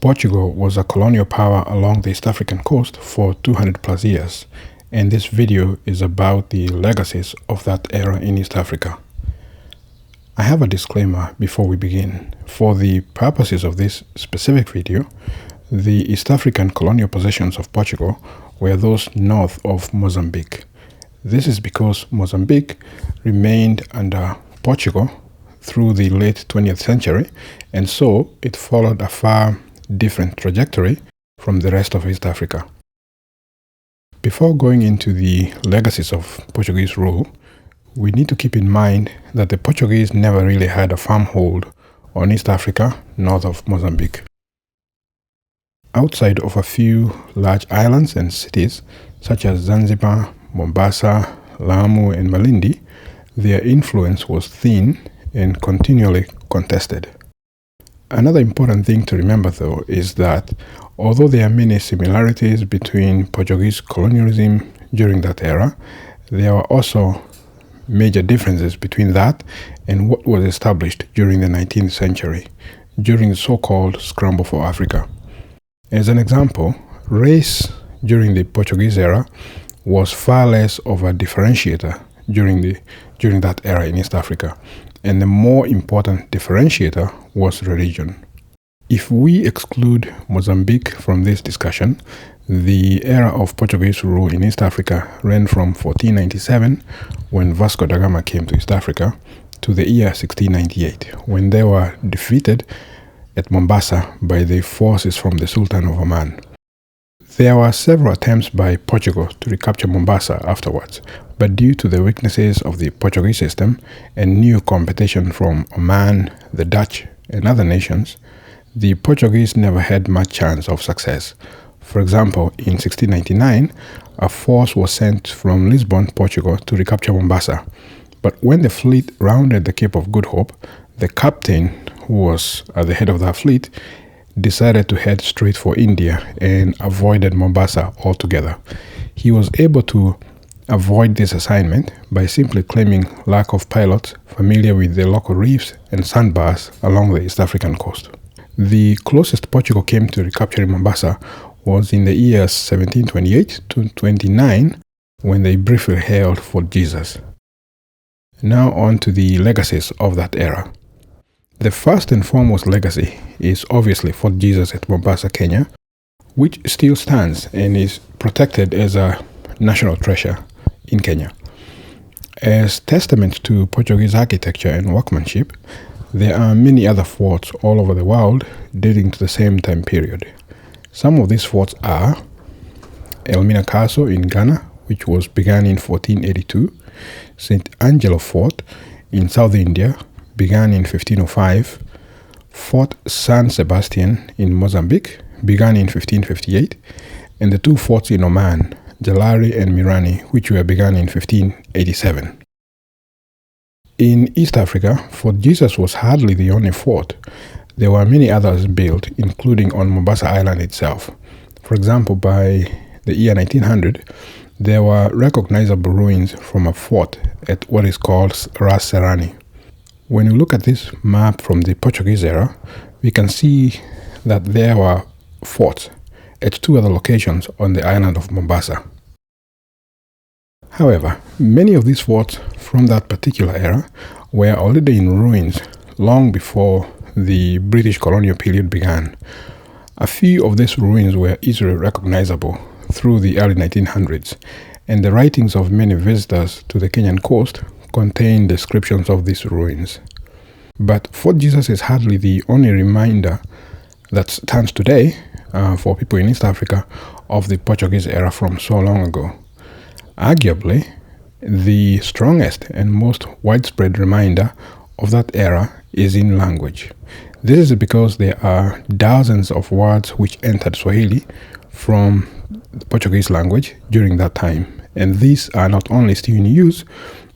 Portugal was a colonial power along the East African coast for 200 plus years, and this video is about the legacies of that era in East Africa. I have a disclaimer before we begin. For the purposes of this specific video, the East African colonial possessions of Portugal were those north of Mozambique. This is because Mozambique remained under Portugal through the late 20th century, and so it followed a far different trajectory from the rest of East Africa. Before going into the legacies of Portuguese rule, we need to keep in mind that the Portuguese never really had a firm hold on East Africa north of Mozambique. Outside of a few large islands and cities such as Zanzibar, Mombasa, Lamu, and Malindi, their influence was thin and continually contested. Another important thing to remember, though, is that although there are many similarities between Portuguese colonialism during that era, there were also major differences between that and what was established during the 19th century, during the so-called Scramble for Africa. As an example, race during the Portuguese era was far less of a differentiator during that era in East Africa, and the more important differentiator was religion. If we exclude Mozambique from this discussion, the era of Portuguese rule in East Africa ran from 1497, when Vasco da Gama came to East Africa, to the year 1698, when they were defeated at Mombasa by the forces from the Sultan of Oman. There were several attempts by Portugal to recapture Mombasa afterwards, but due to the weaknesses of the Portuguese system and new competition from Oman, the Dutch, and other nations, the Portuguese never had much chance of success. For example, in 1699, a force was sent from Lisbon, Portugal, to recapture Mombasa. But when the fleet rounded the Cape of Good Hope, the captain, who was at the head of that fleet, decided to head straight for India and avoided Mombasa altogether. He was able to avoid this assignment by simply claiming lack of pilots familiar with the local reefs and sandbars along the East African coast. The closest Portugal came to recapturing Mombasa was in the years 1728 to 29, when they briefly held Fort Jesus. Now on to the legacies of that era. The first and foremost legacy is obviously Fort Jesus at Mombasa, Kenya, which still stands and is protected as a national treasure in Kenya. As testament to Portuguese architecture and workmanship, there are many other forts all over the world dating to the same time period. Some of these forts are Elmina Castle in Ghana, which was begun in 1482, St. Angelo Fort in South India, began in 1505, Fort San Sebastian in Mozambique, began in 1558, and the two forts in Oman, Jalari and Mirani, which were begun in 1587. In East Africa, Fort Jesus was hardly the only fort. There were many others built, including on Mombasa Island itself. For example, by the year 1900, there were recognizable ruins from a fort at what is called Ras Serrani. When you look at this map from the Portuguese era, we can see that there were forts at two other locations on the island of Mombasa. However, many of these forts from that particular era were already in ruins long before the British colonial period began. A few of these ruins were easily recognizable through the early 1900s, and the writings of many visitors to the Kenyan coast contain descriptions of these ruins. But Fort Jesus is hardly the only reminder that stands today for people in East Africa of the Portuguese era from so long ago. Arguably, the strongest and most widespread reminder of that era is in language. This is because there are dozens of words which entered Swahili from the Portuguese language during that time, and these are not only still in use,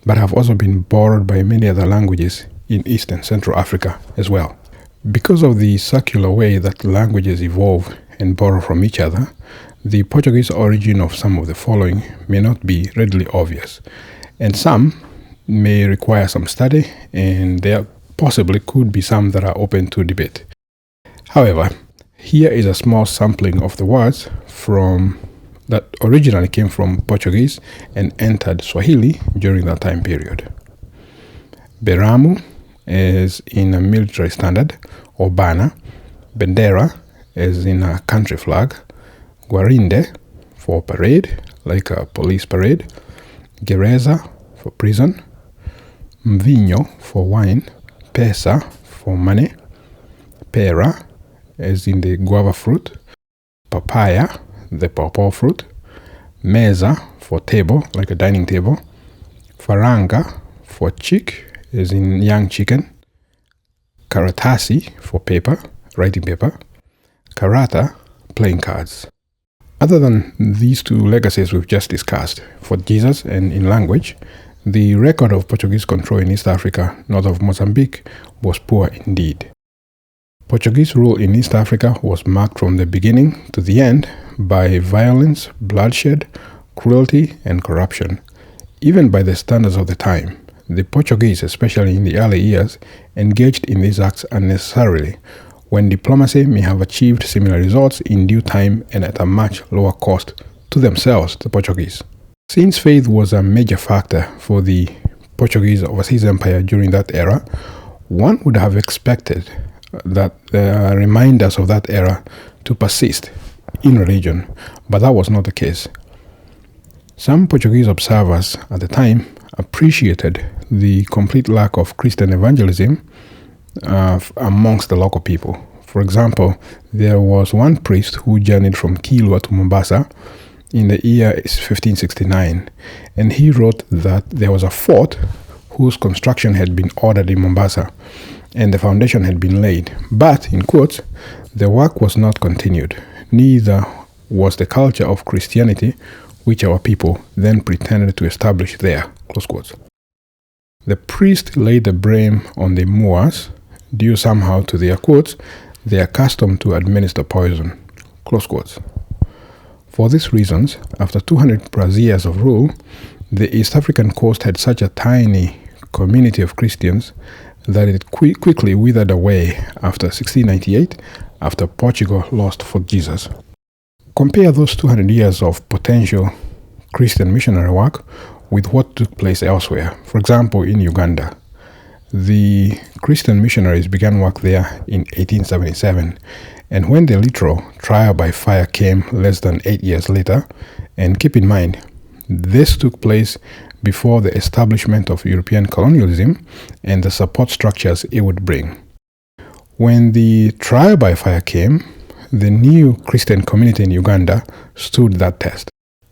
but have also been borrowed by many other languages in East and Central Africa as well. Because of the circular way that languages evolve and borrow from each other, the Portuguese origin of some of the following may not be readily obvious, and some may require some study, and there possibly could be some that are open to debate. However, Here is a small sampling of the words that originally came from Portuguese and entered Swahili during that time period. Beramu is in a military standard or banner. Bendera is in a country flag. Guarinde for parade, like a police parade. Gereza for prison. Mvinho for wine. Pesa for money. Pera is in the guava fruit. Papaya, the pawpaw fruit. Mesa for table, like a dining table. Faranga for chick is in young chicken. Karatasi for paper, writing paper. Karata, playing cards. Other than these two legacies we've just discussed, for Jesus and in language, the record of Portuguese control in East Africa, north of Mozambique, was poor indeed. Portuguese rule in East Africa was marked from the beginning to the end by violence, bloodshed, cruelty, and corruption. Even by the standards of the time, the Portuguese, especially in the early years, engaged in these acts unnecessarily, when diplomacy may have achieved similar results in due time and at a much lower cost to themselves, the Portuguese. Since faith was a major factor for the Portuguese overseas empire during that era, one would have expected that the reminders of that era to persist in religion, but that was not the case. Some Portuguese observers at the time appreciated the complete lack of Christian evangelism amongst the local people. For example, there was one priest who journeyed from Kilwa to Mombasa in the year 1569, and he wrote that there was a fort whose construction had been ordered in Mombasa, and the foundation had been laid. But, in quotes, the work was not continued. Neither was the culture of Christianity which our people then pretended to establish there, close quotes. The priest laid the blame on the Moors, due somehow to their quotes, their custom to administer poison, close quotes. For these reasons, after 200 plus years of rule, the East African coast had such a tiny community of Christians that it quickly withered away after 1698, after Portugal lost Fort Jesus. Compare those 200 years of potential Christian missionary work with what took place elsewhere. For example, in Uganda, the Christian missionaries began work there in 1877, and when the literal trial by fire came less than 8 years later, and keep in mind, this took place before the establishment of European colonialism and the support structures it would bring. When the trial by fire came, the new Christian community in Uganda stood that test.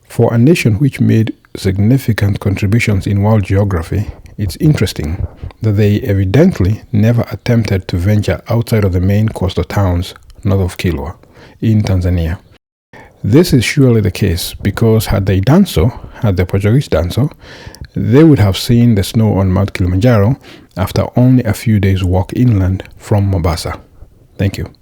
For a nation which made significant contributions in world geography, it's interesting that they evidently never attempted to venture outside of the main coastal towns north of Kilwa in Tanzania. This is surely the case because had the Portuguese done so, they would have seen the snow on Mount Kilimanjaro after only a few days' walk inland from Mombasa. Thank you.